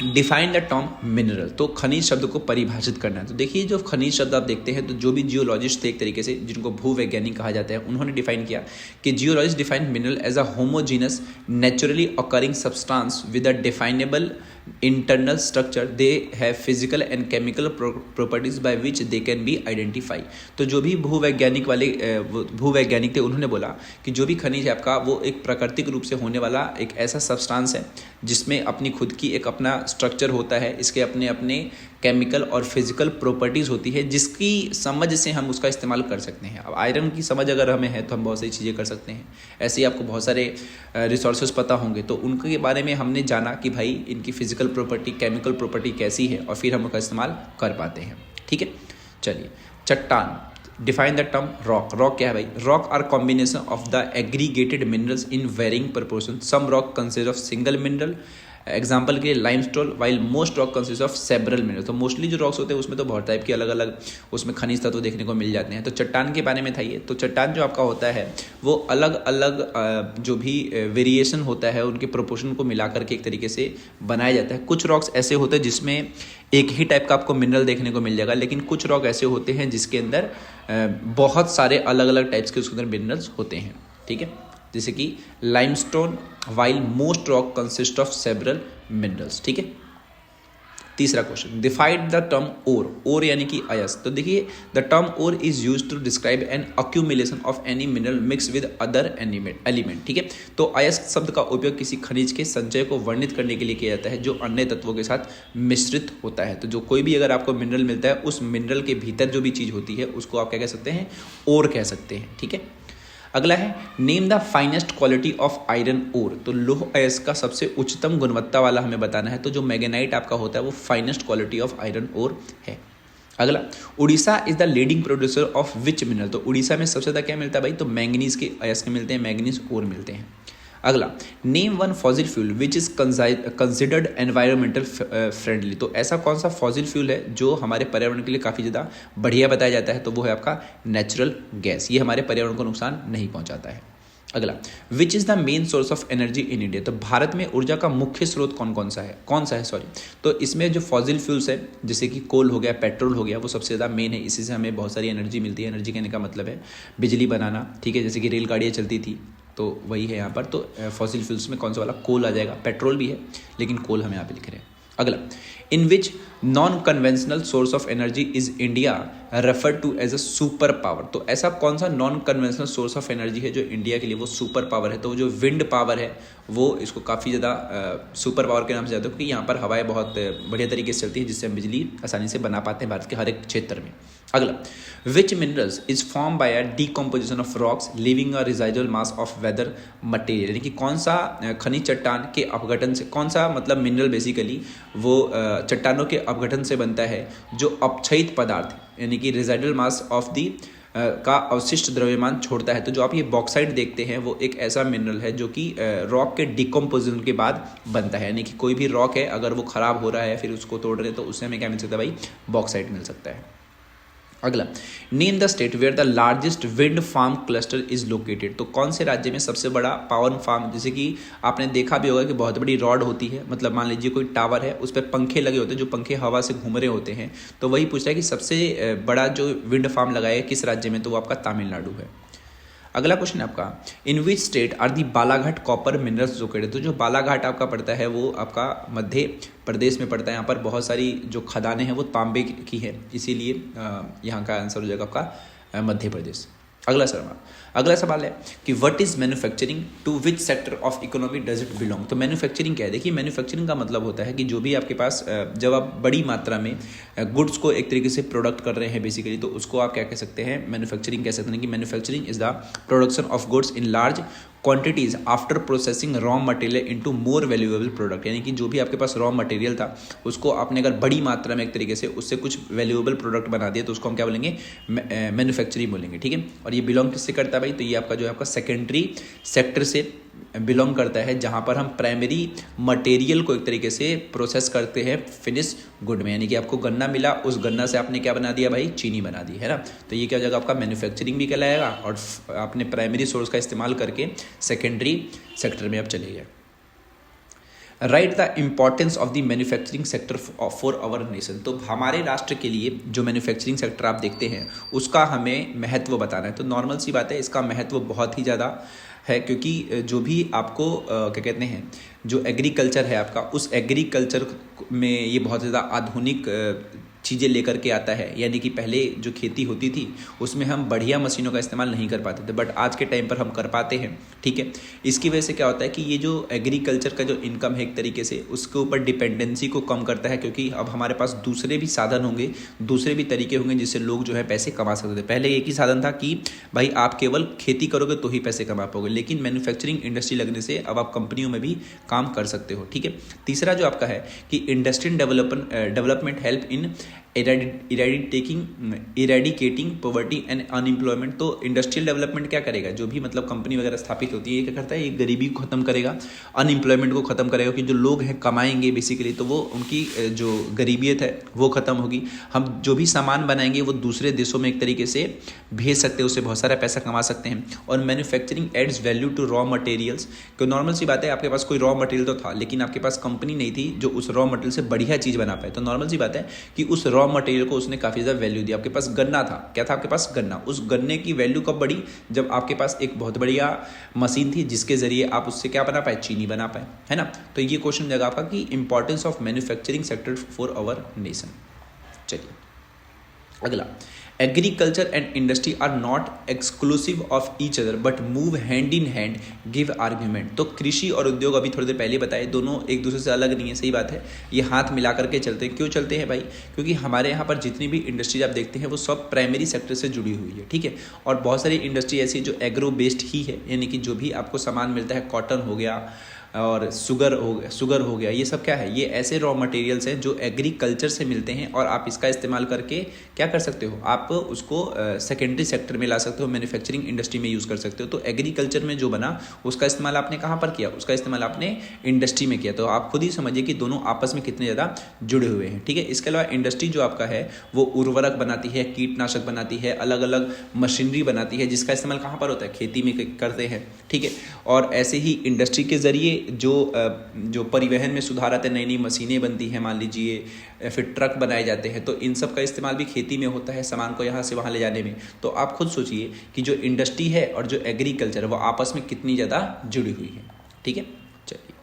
define the term mineral. तो खनिज शब्द को परिभाषित करना है। तो देखिए जो खनिज शब्द आप देखते हैं तो जो भी जियोलॉजिस्ट थे एक तरीके से, जिनको भूवैज्ञानिक कहा जाता है, उन्होंने डिफाइन किया कि geologist define mineral as a homogeneous naturally occurring substance with a definable internal structure, they have physical and chemical properties by which they can be identify. तो जो भी भूवैज्ञानिक थे उन्होंने बोला कि जो भी खनिज है आपका वो एक प्राकृतिक रूप से होने वाला एक ऐसा सब्सटेंस है जिसमें अपनी खुद की एक अपना स्ट्रक्चर होता है, इसके अपने अपने केमिकल और फिजिकल प्रॉपर्टीज़ होती है जिसकी समझ से हम उसका इस्तेमाल कर सकते हैं। अब आयरन की समझ अगर हमें है तो हम बहुत सारी चीज़ें कर सकते हैं। ऐसे ही आपको बहुत सारे रिसोर्सेज पता होंगे तो उनके बारे में हमने जाना कि भाई इनकी फिजिकल प्रॉपर्टी, केमिकल प्रॉपर्टी कैसी है, और फिर हम उसका इस्तेमाल कर पाते हैं, ठीक है। चलिए चट्टान, define the term rock. Rock क्या है भाई? Rock are combination of the aggregated minerals in varying proportion. Some rock consist of single mineral, example के लिए limestone, while most rock consist of several mineral. तो मोस्टली जो rocks होते हैं उसमें तो बहुत टाइप के अलग अलग उसमें खनिज तत्व देखने को मिल जाते हैं। तो चट्टान के बारे में था ये। तो चट्टान जो आपका होता है वो अलग अलग जो भी वेरिएशन होता है उनके प्रोपोर्शन को मिला करके एक तरीके से बनाया जाता है। कुछ रॉक्स ऐसे होते हैं जिसमें एक ही टाइप का आपको मिनरल देखने को मिल जाएगा, लेकिन कुछ रॉक ऐसे होते हैं जिसके अंदर बहुत सारे अलग अलग टाइप्स के उसके अंदर मिनरल्स होते हैं, ठीक है। जैसे कि limestone, while most rock consist of several minerals, ठीक है। तीसरा question, define the term ore यानी कि अयस्क। तो देखिए, the term ore is used to describe an accumulation of any mineral mix with other element. ठीक है, तो अयस्क शब्द का उपयोग किसी खनिज के संचय को वर्णित करने के लिए किया जाता है जो अन्य तत्वों के साथ मिश्रित होता है। तो जो कोई भी अगर आपको मिनरल मिलता है, उस मिनरल के भीतर जो भी चीज़ होती है उसको आप क्या कह सकते हैं, ओर कह सकते हैं। ठीक है, अगला है name the finest quality of iron ore. तो लौह अयस्क का सबसे उच्चतम गुणवत्ता वाला हमें बताना है, तो जो मैग्नेटाइट आपका होता है वो finest quality of iron ore है। अगला, Orissa is the leading producer of which mineral. तो उड़ीसा में सबसे ज़्यादा क्या मिलता है भाई, तो मैंगनीज के अयस्क मिलते हैं, मैंगनीज ओर मिलते हैं। अगला, name one fossil fuel which is considered environmental friendly. तो ऐसा कौन सा फॉसिल फ्यूल है जो हमारे पर्यावरण के लिए काफ़ी ज़्यादा बढ़िया बताया जाता है, तो वो है आपका नेचुरल गैस। ये हमारे पर्यावरण को नुकसान नहीं पहुंचाता है। अगला, which is the main source of energy in India. तो भारत में ऊर्जा का मुख्य स्रोत कौन सा है सॉरी। तो इसमें जो फॉसिल फ्यूल्स है, जैसे कि कोल हो गया, पेट्रोल हो गया, वो सबसे ज़्यादा मेन है। इसी से हमें बहुत सारी एनर्जी मिलती है। एनर्जी कहने का मतलब है बिजली बनाना। ठीक है, जैसे कि रेलगाड़ियाँ चलती थी तो वही है यहाँ पर। तो फॉसिल फ्यूल्स में कौन सा वाला, कोल आ जाएगा। पेट्रोल भी है लेकिन कोल हम यहाँ पे लिख रहे हैं। अगला, in which non conventional source of energy is India refer to as a super power. तो ऐसा कौन सा non conventional source of energy है जो इंडिया के लिए वो सुपर पावर है। तो जो विंड पावर है वो इसको काफ़ी ज़्यादा सुपर पावर के नाम से जाता है, क्योंकि यहाँ पर हवाएं बहुत बढ़िया तरीके से चलती है, जिससे हम बिजली आसानी से बना पाते हैं भारत के हर एक क्षेत्र में। अगला, which minerals is form by a decomposition of rocks leaving a residual mass of weather material. यानी कि कौन सा खनिज चट्टान के अपघटन से, कौन सा मतलब मिनरल बेसिकली वो चट्टानों के अपघटन से बनता है जो अपक्षयित पदार्थ यानी कि रिजाइडल मास ऑफ दी का अवशिष्ट द्रव्यमान छोड़ता है। तो जो आप ये बॉक्साइट देखते हैं वो एक ऐसा मिनरल है जो कि रॉक के डिकम्पोजिशन के बाद बनता है। यानी कि कोई भी रॉक है अगर वो ख़राब हो रहा है फिर उसको तोड़ रहे हैं तो उससे हमें क्या मिल सकता है भाई, बॉक्साइट मिल सकता है। अगला, name the state where the largest wind farm cluster is located. तो कौन से राज्य में सबसे बड़ा पावर फार्म, जैसे कि आपने देखा भी होगा कि बहुत बड़ी रॉड होती है, मतलब मान लीजिए कोई टावर है उस पर पंखे लगे होते हैं, जो पंखे हवा से घूम रहे होते हैं, तो वही पूछता है कि सबसे बड़ा जो विंड फार्म लगाया है किस राज्य में, तो वो आपका तमिलनाडु है। अगला क्वेश्चन है आपका, in which state are the Balaghat copper minerals located. तो जो बालाघाट आपका पड़ता है वो आपका मध्य प्रदेश में पड़ता है। यहाँ पर बहुत सारी जो खदानें हैं वो तांबे की है, इसीलिए यहाँ का आंसर हो जाएगा आपका मध्य प्रदेश। अगला सवाल है कि what is manufacturing, to which sector of economy does it belong. तो मैन्युफैक्चरिंग क्या है, देखिए मैन्युफैक्चरिंग का मतलब होता है कि जो भी आपके पास जब आप बड़ी मात्रा में गुड्स को एक तरीके से प्रोडक्ट कर रहे हैं बेसिकली, तो उसको आप क्या कह सकते हैं, मैन्युफैक्चरिंग कह सकते हैं। कि manufacturing is the production of goods in large quantities after processing raw material into more valuable product. यानी कि जो भी आपके पास रॉ मटेरियल था उसको आपने अगर बड़ी मात्रा में एक तरीके से उससे कुछ वैल्यूएबल प्रोडक्ट बना दिया तो उसको हम क्या बोलेंगे, मैन्युफैक्चरिंग बोलेंगे। ठीक है, और ये बिलोंग किससे करता है भाई, तो ये आपका जो है आपका सेकेंडरी सेक्टर से बिलोंग करता है, जहाँ पर हम प्राइमरी मटेरियल को एक तरीके से प्रोसेस करते हैं फिनिश गुड में। यानी कि आपको गन्ना मिला, उस गन्ना से आपने क्या बना दिया भाई, चीनी बना दी है ना। तो ये क्या हो जाएगा, आपका मैन्युफैक्चरिंग भी कहलाएगा और आपने प्राइमरी सोर्स का इस्तेमाल करके सेकेंडरी सेक्टर में आप चले गए। Write the importance of the manufacturing sector for our nation. तो हमारे राष्ट्र के लिए जो मैन्युफैक्चरिंग सेक्टर आप देखते हैं उसका हमें महत्व बताना है। तो नॉर्मल सी बात है, इसका महत्व बहुत ही ज़्यादा है, क्योंकि जो भी आपको क्या कहते हैं, जो एग्रीकल्चर है आपका, उस एग्रीकल्चर में ये बहुत ज़्यादा आधुनिक चीज़ें लेकर के आता है। यानी कि पहले जो खेती होती थी उसमें हम बढ़िया मशीनों का इस्तेमाल नहीं कर पाते थे, बट आज के टाइम पर हम कर पाते हैं। ठीक है, इसकी वजह से क्या होता है कि ये जो एग्रीकल्चर का जो इनकम है एक तरीके से उसके ऊपर डिपेंडेंसी को कम करता है, क्योंकि अब हमारे पास दूसरे भी साधन होंगे, दूसरे भी तरीके होंगे जिससे लोग जो है पैसे कमा सकते थे। पहले एक ही साधन था कि भाई आप केवल खेती करोगे तो ही पैसे कमा पाओगे, लेकिन मैन्युफैक्चरिंग इंडस्ट्री लगने से अब आप कंपनियों में भी काम कर सकते हो। ठीक है, तीसरा जो आपका है कि industrial development help in eradicating poverty and unemployment. तो इंडस्ट्रियल डेवलपमेंट क्या करेगा, जो भी मतलब कंपनी वगैरह स्थापित होती है ये क्या करता है, ये गरीबी को खत्म करेगा, अनएम्प्लॉयमेंट को खत्म करेगा, कि जो लोग हैं कमाएंगे बेसिकली, तो वो उनकी जो गरीबियत है वो खत्म होगी। हम जो भी सामान बनाएंगे वो दूसरे देशों में एक तरीके से भेज सकते हैं, उससे बहुत सारा पैसा कमा सकते हैं। और manufacturing adds value to raw materials. क्यों, नॉर्मल सी बात है, आपके पास कोई रॉ मटेरियल तो था लेकिन आपके पास कंपनी नहीं थी जो उस रॉ मटेरियल से बढ़िया चीज़ बना पाए। तो नॉर्मल सी बात है कि उस रॉ रॉ मटेरियल को उसने काफ़ी ज़्यादा वैल्यू दी। आपके पास गन्ना था, क्या था आपके पास? गन्ना। उस गन्ने की वैल्यू कब बढ़ी? जब आपके पास एक बहुत बढ़िया मशीन थी जिसके जरिए आप उससे क्या बना पाए? चीनी बना पाए, है ना। तो ये क्वेश्चन जगह आपका कि importance of manufacturing sector for our nation. चलिए अगला, agriculture and industry are not exclusive of each other but move hand in hand, give argument. तो कृषि और उद्योग अभी थोड़ी देर पहले बताए, दोनों एक दूसरे से अलग नहीं है, सही बात है, ये हाथ मिला करके चलते हैं। क्यों चलते हैं भाई? क्योंकि हमारे यहाँ पर जितनी भी इंडस्ट्रीज आप देखते हैं वो सब प्राइमरी सेक्टर से जुड़ी हुई है, ठीक है। और बहुत सारी इंडस्ट्री ऐसी है जो एग्रो बेस्ड ही है, यानी कि जो भी आपको सामान मिलता है, कॉटन हो गया और शुगर हो गया, ये सब क्या है? ये ऐसे रॉ मटेरियल्स हैं जो एग्रीकल्चर से मिलते हैं और आप इसका इस्तेमाल करके क्या कर सकते हो? आप उसको सेकेंडरी सेक्टर में ला सकते हो, मैन्युफैक्चरिंग इंडस्ट्री में यूज़ कर सकते हो। तो एग्रीकल्चर में जो बना उसका इस्तेमाल आपने कहाँ पर किया? उसका इस्तेमाल आपने इंडस्ट्री में किया। तो आप खुद ही समझिए कि दोनों आपस में कितने ज़्यादा जुड़े हुए हैं, ठीक है। इसके अलावा इंडस्ट्री जो आपका है वो उर्वरक बनाती है, कीटनाशक बनाती है, अलग अलग मशीनरी बनाती है, जिसका इस्तेमाल कहाँ पर होता है? खेती में करते हैं, ठीक है। और ऐसे ही इंडस्ट्री के जरिए जो परिवहन में सुधार आते हैं, नई नई मशीनें बनती हैं, मान लीजिए फिर ट्रक बनाए जाते हैं, तो इन सब का इस्तेमाल भी खेती में होता है, सामान को यहाँ से वहाँ ले जाने में। तो आप खुद सोचिए कि जो इंडस्ट्री है और जो एग्रीकल्चर है वो आपस में कितनी ज़्यादा जुड़ी हुई है, ठीक है। चलिए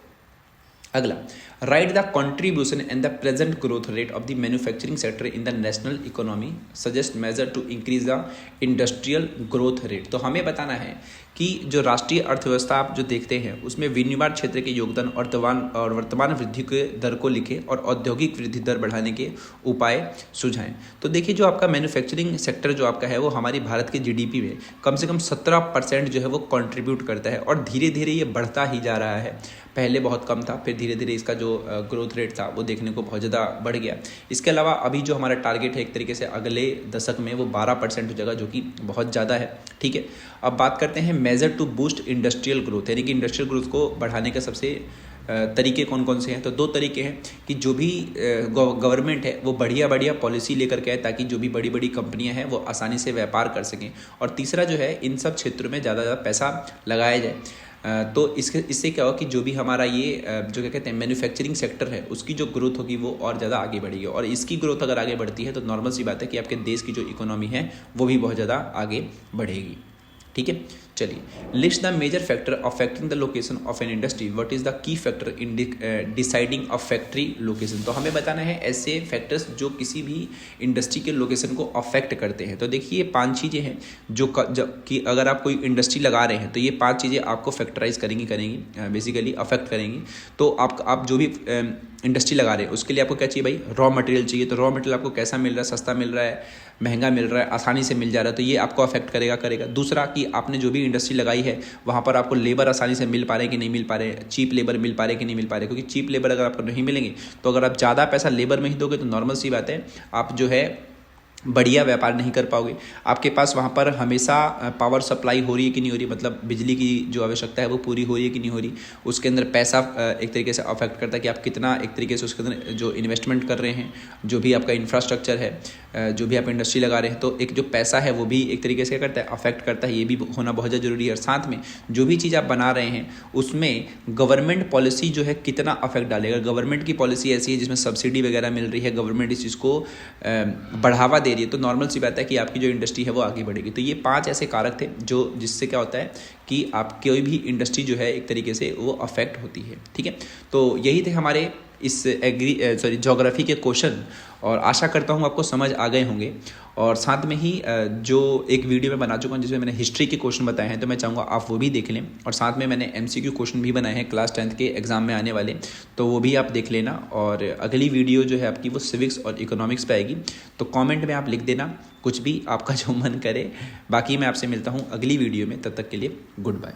अगला, write the contribution and the present growth rate of the manufacturing sector in the national economy, suggest measure to increase the industrial growth rate. तो हमें बताना है कि जो राष्ट्रीय अर्थव्यवस्था आप जो देखते हैं उसमें विनिर्माण क्षेत्र के योगदान और वर्तमान वृद्धि के दर को लिखें और औद्योगिक वृद्धि दर बढ़ाने के उपाय सुझाएं। तो देखिए जो आपका मैन्युफैक्चरिंग सेक्टर जो आपका है वो हमारी भारत के जीडीपी में कम से कम 17% जो है वो कंट्रीब्यूट करता है और धीरे धीरे ये बढ़ता ही जा रहा है। पहले बहुत कम था, फिर धीरे धीरे इसका जो ग्रोथ रेट था वो देखने को बहुत ज़्यादा बढ़ गया। इसके अलावा अभी जो हमारा टारगेट है एक तरीके से अगले दशक में वो 12% हो जाएगा, जो कि बहुत ज़्यादा है, ठीक है। अब बात करते हैं measure to boost industrial growth, यानी कि इंडस्ट्रियल ग्रोथ को बढ़ाने के सबसे तरीके कौन कौन से हैं? तो 2 तरीके हैं कि जो भी गवर्नमेंट है वो बढ़िया पॉलिसी लेकर के आए ताकि जो भी बड़ी बड़ी कंपनियां हैं वो आसानी से व्यापार कर सकें। और तीसरा जो है इन सब क्षेत्रों में ज़्यादा पैसा लगाया जाए। तो इससे क्या होगा कि जो भी हमारा ये जो क्या कहते हैं मैन्युफैक्चरिंग सेक्टर है उसकी जो ग्रोथ होगी वो और ज़्यादा आगे बढ़ेगी। और इसकी ग्रोथ अगर आगे बढ़ती है तो नॉर्मल सी बात है कि आपके देश की जो इकोनॉमी है वो भी बहुत ज़्यादा आगे बढ़ेगी, ठीक है। चलिए, list the major factor affecting the location of an industry, what is the key factor in deciding of factory location. तो हमें बताना है ऐसे फैक्टर्स जो किसी भी इंडस्ट्री के लोकेशन को अफेक्ट करते हैं। तो देखिए 5 चीज़ें हैं जो कि अगर आप कोई इंडस्ट्री लगा रहे हैं तो ये 5 चीज़ें आपको फैक्टराइज करेंगी बेसिकली अफेक्ट करेंगी। तो आप जो भी इंडस्ट्री लगा रहे हैं उसके लिए आपको क्या चाहिए भाई? रॉ मटेरियल चाहिए। तो रॉ मटेरियल आपको कैसा मिल रहा है? सस्ता मिल रहा है, महंगा मिल रहा है, आसानी से मिल जा रहा है, तो ये आपको अफेक्ट करेगा। दूसरा कि आपने जो भी इंडस्ट्री लगाई है वहाँ पर आपको लेबर आसानी से मिल पा रहे हैं कि नहीं मिल पा रहे, चीप लेबर मिल पा रहे कि नहीं मिल पा रहे। क्योंकि चीप लेबर अगर आपको नहीं मिलेंगे तो अगर आप ज़्यादा पैसा लेबर में ही दोगे तो नॉर्मल सी बात है आप जो है बढ़िया व्यापार नहीं कर पाओगे। आपके पास वहाँ पर हमेशा पावर सप्लाई हो रही है कि नहीं हो रही, मतलब बिजली की जो आवश्यकता है वो पूरी हो रही है कि नहीं हो रही। उसके अंदर पैसा एक तरीके से अफेक्ट करता है कि आप कितना एक तरीके से उसके अंदर जो इन्वेस्टमेंट कर रहे हैं, जो भी आपका इंफ्रास्ट्रक्चर है, जो भी आप इंडस्ट्री लगा रहे हैं, तो एक जो पैसा है वो भी एक तरीके से करता है अफेक्ट करता है। ये भी होना बहुत ज़्यादा जरूरी है। और साथ में जो भी चीज़ आप बना रहे हैं उसमें गवर्नमेंट पॉलिसी जो है कितना अफेक्ट डालेगा। गवर्नमेंट की पॉलिसी ऐसी है जिसमें सब्सिडी वगैरह मिल रही है, गवर्नमेंट इस चीज़ को बढ़ावा दे रही है, तो नॉर्मल सी बात है कि आपकी जो इंडस्ट्री है वो आगे बढ़ेगी। तो ये 5 ऐसे कारक थे जो जिससे क्या होता है कि आप कोई भी इंडस्ट्री जो है एक तरीके से वो अफेक्ट होती है, ठीक है। तो यही थे हमारे इस ज्योग्राफी के क्वेश्चन और आशा करता हूँ आपको समझ आ गए होंगे। और साथ में ही जो एक वीडियो मैं बना चुका हूँ जिसमें मैंने हिस्ट्री के क्वेश्चन बताए हैं, तो मैं चाहूँगा आप वो भी देख लें। और साथ में मैंने MCQ क्वेश्चन भी बनाए हैं क्लास 10th के एग्जाम में आने वाले, तो वो भी आप देख लेना। और अगली वीडियो जो है आपकी वो सिविक्स और इकोनॉमिक्स पे आएगी, तो कॉमेंट में आप लिख देना कुछ भी आपका जो मन करे। बाकी मैं आपसे मिलता हूँ अगली वीडियो में, तब तक के लिए गुड बाय।